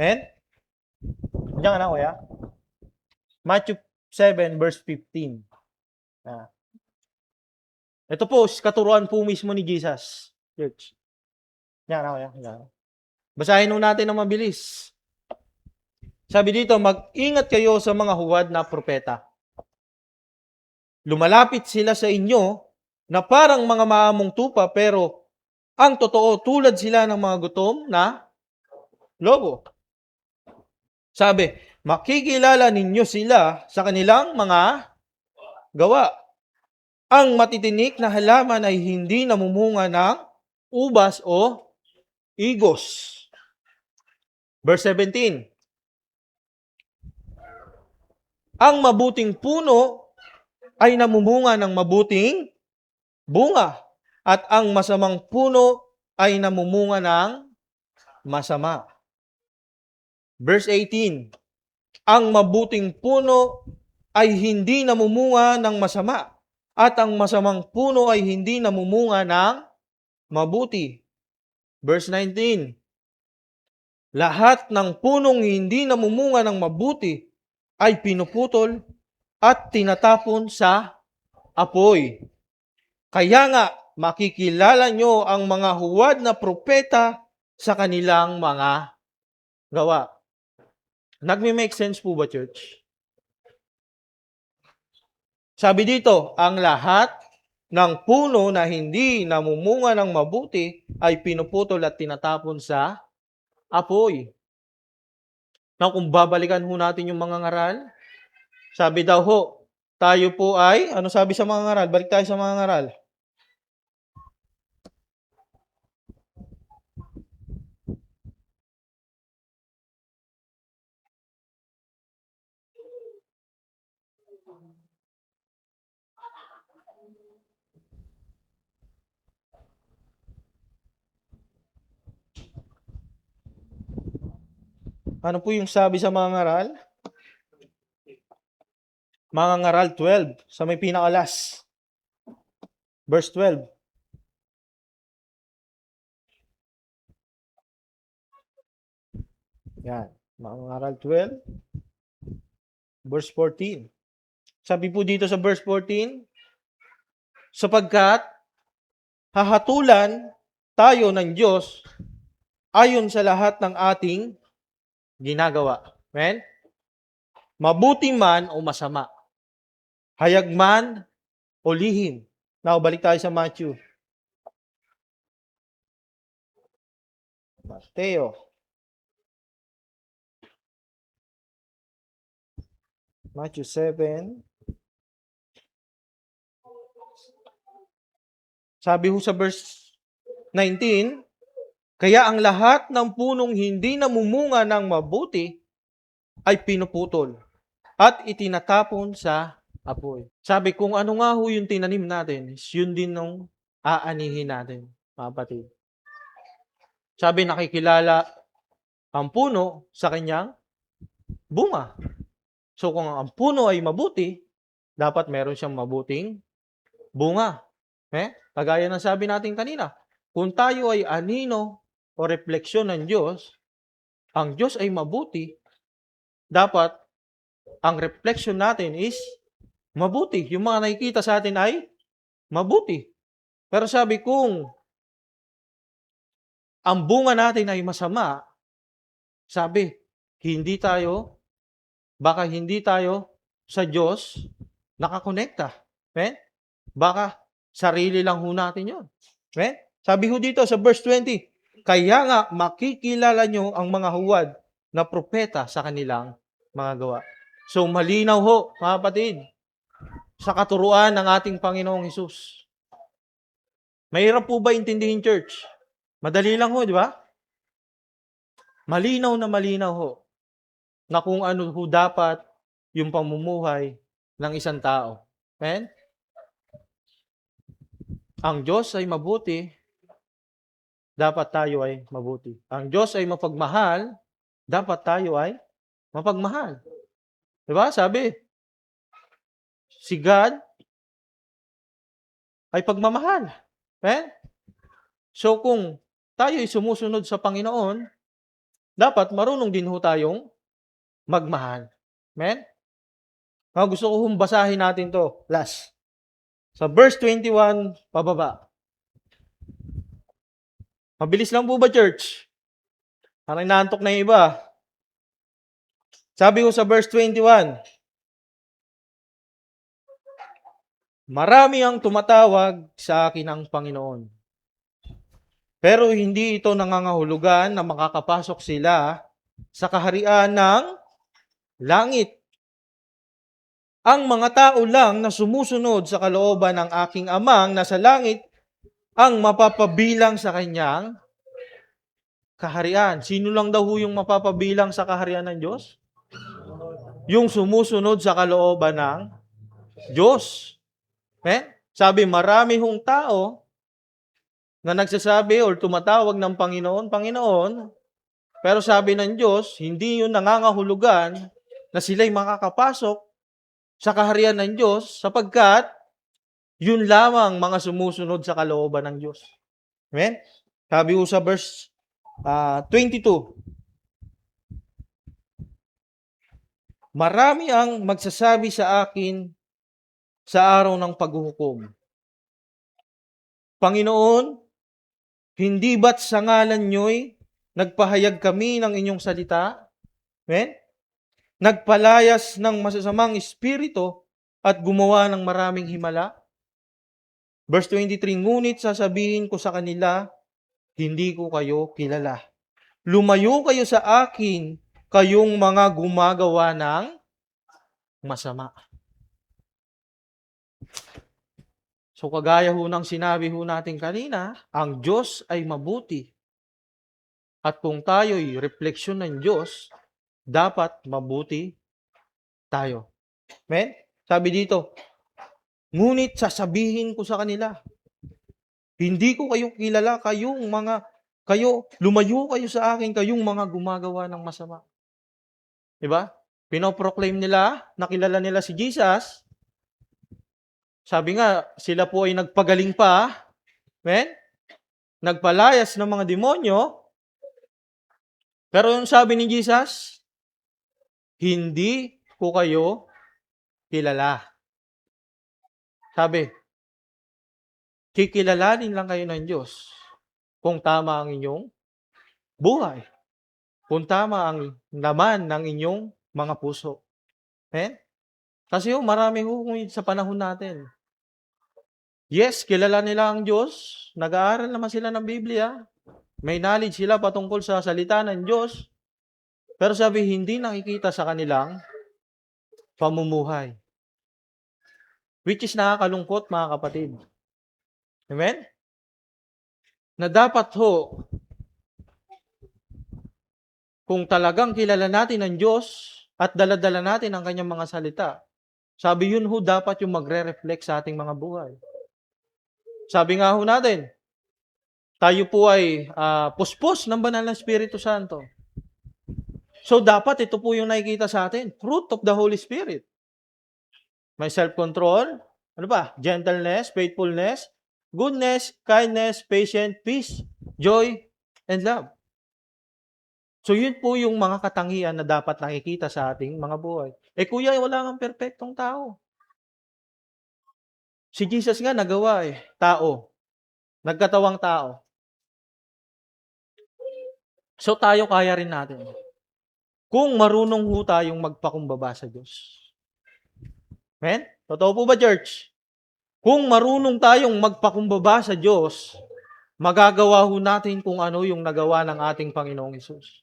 Diyan ka na, kuya. Matthew 7 verse 15. Ito po, katuruan po mismo ni Jesus. Church. Diyan ka na, kuya. Basahin nun natin ng mabilis. Sabi dito, mag-ingat kayo sa mga huwad na propeta. Lumalapit sila sa inyo na parang mga maamong tupa, pero ang totoo, tulad sila ng mga gutom na lobo. Sabi, makikilala ninyo sila sa kanilang mga gawa. Ang matitinik na halaman ay hindi namumunga ng ubas o igos. Verse 17. Ang mabuting puno ay namumunga ng mabuting bunga, at ang masamang puno ay namumunga ng masama. Verse 18. Ang mabuting puno ay hindi namumunga ng masama, at ang masamang puno ay hindi namumunga ng mabuti. Verse 19. Lahat ng punong hindi namumunga ng mabuti ay pinuputol at tinatapon sa apoy. Kaya nga, makikilala nyo ang mga huwad na propeta sa kanilang mga gawa. Nagme-make sense po ba, church? Sabi dito, ang lahat ng puno na hindi namumunga ng mabuti ay pinuputol at tinatapon sa apoy. Now, kung babalikan ho natin yung mga ngaral, sabi daw ho, tayo po ay, ano sabi sa mga ngaral? Balik tayo sa mga ngaral. Ano po yung sabi sa mga ngaral? Mga ngaral 12, sa may pinakalas. Verse 12. Yan. Mga ngaral 12, verse 14. Sabi po dito sa verse 14, sapagkat hahatulan tayo ng Diyos ayon sa lahat ng ating ginagawa. Amen? Mabuti man o masama. Hayag man o lihim. Now, balik tayo sa Matthew. Mateo. Matthew 7. Sabi ho sa verse 19, kaya ang lahat ng punong hindi namumunga ng mabuti ay pinuputol at itinatapon sa apoy. Sabi, kung ano nga ho yung tinanim natin, yun din nung aanihin natin, mga kapatid. Sabi, nakikilala ang puno sa kanyang bunga. So kung ang puno ay mabuti, dapat meron siyang mabuting bunga. Kagaya ng sabi natin kanina, kung tayo ay anino o refleksyon ng Diyos, ang Diyos ay mabuti, dapat ang reflection natin is mabuti. Yung mga nakikita sa atin ay mabuti. Pero sabi, kung ang bunga natin ay masama, sabi, baka hindi tayo sa Diyos nakakonekta. Baka sarili lang ho natin yun. Sabi ho dito sa verse 20, kaya nga makikilala nyo ang mga huwad na propeta sa kanilang mga gawa. So malinaw ho, mga kapatid, sa katuruan ng ating Panginoong Hesus. Mahirap po ba intindihin, church? Madali lang ho, di ba? Malinaw na malinaw ho na kung ano ho dapat yung pamumuhay ng isang tao. Amen? Ang Diyos ay mabuti, dapat tayo ay mabuti. Ang Diyos ay mapagmahal, dapat tayo ay mapagmahal. Diba? Sabi, si God ay pagmamahal. Amen? So kung tayo ay sumusunod sa Panginoon, dapat marunong din ho tayong magmahal. Amen? Gusto ko basahin natin to. Last. Sa verse 21, pababa. Mabilis lang po ba, church? Parang naantok na yung iba. Sabi ko sa verse 21, marami ang tumatawag sa akin ang Panginoon. Pero hindi ito nangangahulugan na makakapasok sila sa kaharian ng langit. Ang mga tao lang na sumusunod sa kalooban ng aking amang nasa langit ang mapapabilang sa kanyang kaharian. Sino lang daw yung mapapabilang sa kaharian ng Diyos? Yung sumusunod sa kalooban ng Diyos. Sabi, marami hong tao na nagsasabi or tumatawag ng Panginoon, Panginoon, pero sabi ng Diyos, hindi yun nangangahulugan na sila'y makakapasok sa kaharian ng Diyos sapagkat yun lamang mga sumusunod sa kalooban ng Diyos. Amen? Sabi ko sa verse 22, marami ang magsasabi sa akin sa araw ng paghuhukom, Panginoon, hindi ba't sa ngalan nyo'y nagpahayag kami ng inyong salita? Amen? Nagpalayas ng masasamang espiritu at gumawa ng maraming himala? Verse 23, ngunit sasabihin ko sa kanila, hindi ko kayo kilala. Lumayo kayo sa akin, kayong mga gumagawa ng masama. So kagaya ho ng sinabi ho natin kanina, ang Diyos ay mabuti. At kung tayo'y refleksyon ng Diyos, dapat mabuti tayo. Amen? Sabi dito, ngunit sasabihin ko sa kanila, hindi ko kayo kilala, lumayo kayo sa akin, kayong mga gumagawa ng masama. Diba? Pinoproclaim nila, nakilala nila si Jesus. Sabi nga, sila po ay nagpagaling pa. Amen? Nagpalayas ng mga demonyo. Pero yung sabi ni Jesus, hindi ko kayo kilala. Sabi, kikilalanin lang kayo ng Diyos kung tama ang inyong buhay. Kung tama ang laman ng inyong mga puso. Amen? Kasi marami sa panahon natin. Yes, kilala nila ang Diyos. Nag-aaral naman sila ng Biblia. May knowledge sila patungkol sa salita ng Diyos. Pero sabi, hindi nakikita sa kanilang pamumuhay. Which is nakakalungkot, mga kapatid. Amen? Na dapat kung talagang kilala natin ang Diyos at daladala natin ang kanyang mga salita, sabi yun dapat yung magre-reflect sa ating mga buhay. Sabi nga natin, tayo po ay puspos ng banal na Espiritu Santo. So dapat ito po yung nakikita sa atin, fruit of the Holy Spirit. May self-control, gentleness, faithfulness, goodness, kindness, patience, peace, joy, and love. So yun po yung mga katangian na dapat nakikita sa ating mga buhay. Kuya, wala kang perfectong tao. Si Jesus nga nagawa tao. Nagkatawang tao. So tayo kaya rin natin. Kung marunong tayong magpakumbaba sa Diyos. Amen? Totoo po ba, church? Kung marunong tayong magpakumbaba sa Diyos, magagawa natin kung ano yung nagawa ng ating Panginoong Hesus.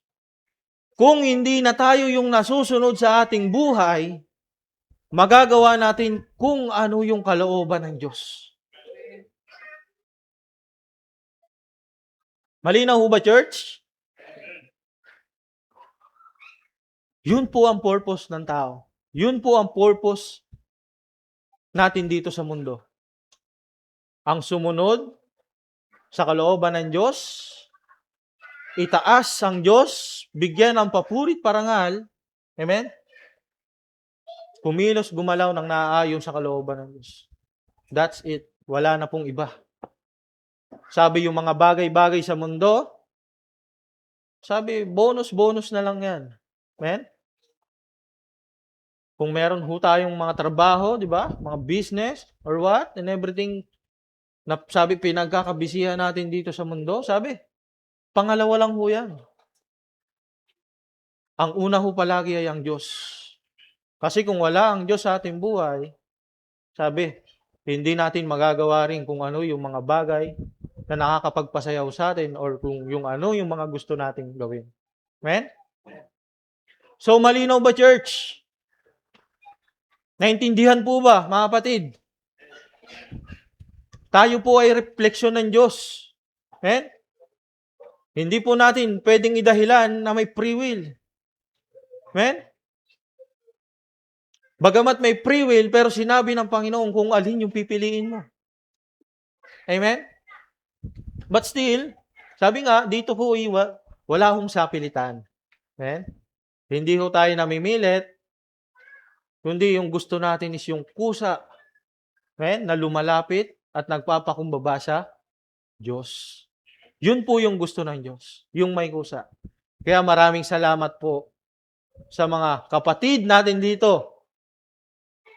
Kung hindi na tayo yung nasusunod sa ating buhay, magagawa natin kung ano yung kalooban ng Diyos. Malinaw ba, church? Yun po ang purpose ng tao. Yun po ang purpose natin dito sa mundo. Ang sumunod sa kalooban ng Diyos, itaas ang Diyos, bigyan ng papurit parangal, amen? Kumilos, gumalaw ng naaayon sa kalooban ng Diyos. That's it. Wala na pong iba. Sabi yung mga bagay-bagay sa mundo, sabi, bonus na lang yan. Amen? Kung meron tayong mga trabaho, di ba? Mga business, or what, and everything, na sabi, pinagkakabisihan natin dito sa mundo, sabi, pangalawa lang yan. Ang una palagi ay ang Diyos. Kasi kung wala ang Diyos sa ating buhay, sabi, hindi natin magagawa rin kung ano yung mga bagay na nakakapagpasayaw sa atin or kung yung ano yung mga gusto nating gawin. Amen? So, malinaw ba, church? Naintindihan po ba, mga kapatid? Tayo po ay refleksyon ng Diyos. Amen? Hindi po natin pwedeng idahilan na may free will. Amen? Bagamat may free will, pero sinabi ng Panginoon kung alin yung pipiliin mo. Amen? But still, sabi nga, dito po wala sapilitan. Amen? Hindi tayo namimilit, kundi yung gusto natin is yung kusa, na lumalapit at nagpapakumbaba sa Diyos. Yun po yung gusto ng Diyos, yung may kusa. Kaya maraming salamat po sa mga kapatid natin dito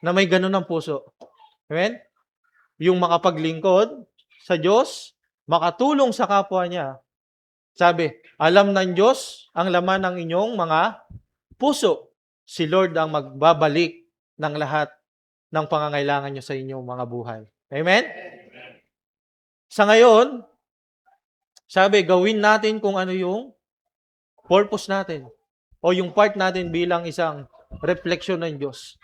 na may ganun ng puso. Amen? Yung makapaglingkod sa Diyos, makatulong sa kapwa niya. Sabi, alam ng Diyos ang laman ng inyong mga puso. Si Lord ang magbabalik ng lahat ng pangangailangan nyo sa inyong mga buhay. Amen? Sa ngayon, sabi, gawin natin kung ano yung purpose natin o yung part natin bilang isang refleksyon ng Diyos.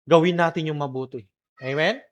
Gawin natin yung mabuti. Amen?